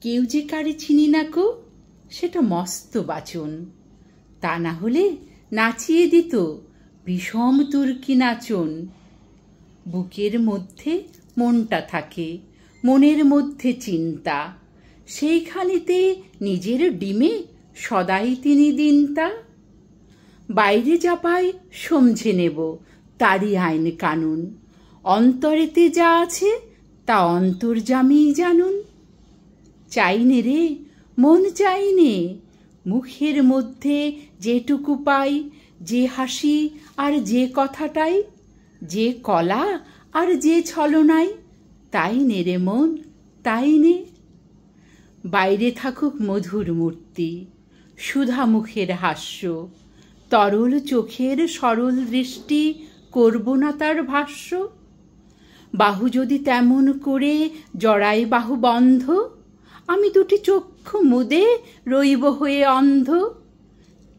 কেউ যে কারে চিনি না কো, সেটা মস্ত বাচন। তা না হলে নাচিয়ে দিত বিষম তুর্কি নাচন। বুকের মধ্যে মনটা থাকে, মনের মধ্যে চিন্তা, সেইখানেতে নিজের ডিমে সদাই তিনি দিনতা। বাইরে যা পাই সমঝে নেব, তারই আইন কানুন। অন্তরেতে যা আছে তা অন্তর্যামীই জানুন। চাইনে রে মন চাইনে, মুখের মধ্যে যেটুকু পাই, যে হাসি আর যে কথাটাই, যে কলা আর যে ছলনাই, তাই নে রে মন, তাই নে। বাইরে থাকুক মধুর মূর্তি, সুধা মুখের হাস্য, তরল চোখের সরল দৃষ্টি, করব না তার ভাষ্য। বাহু যদি তেমন করে জড়াই বাহু বন্ধ, আমি দুটি চক্ষু মুদে রইব হয়ে অন্ধ।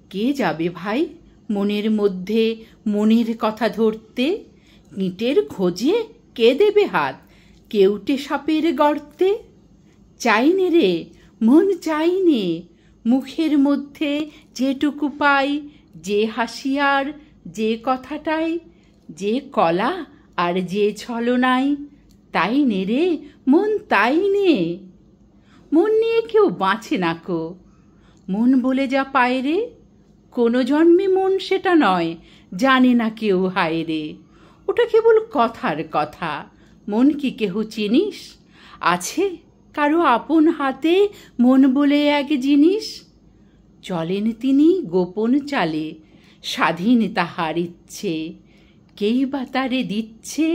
কে যাবে ভাই মনের মধ্যে মনের কথা ধরতে? ইটের খোঁজে কে দেবে হাত কেউটে সাপের গর্তে? চাইনে রে মন চাইনে, মুখের মধ্যে যেটুকু পাই, যে হাসি আর যে কথাটাই, যে কলা আর যে ছলনাই, তাই নে রে মন, তাই নে। মন নিয়ে কেউ বাঁচে না কো, মন বলে যা পায় রে, কোনো জন্মে মন সেটা নয়, জানে না কেউ হায় রে। ওটা কেবল কথার কথা, মন কি কেহ চিনিস? আছে কারো আপন হাতে মন বলে এক জিনিস। চলেন তিনি গোপন চালে, স্বাধীন তাহার ইচ্ছে, কেই বা তারে দিচ্ছে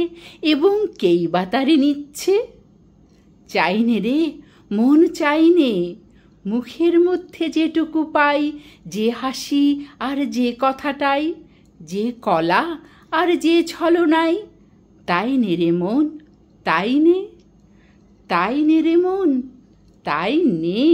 এবং কেই বা তারে নিচ্ছে। চাইনে রে মন চাইনে, মুখের মধ্যে যেটুকু পাই, যে হাসি আর যে কথাটাই, যে কলা আর যে ছলনাই, তাই নে রে মন, তাই নে, তাই নে রে মন, তাই নে।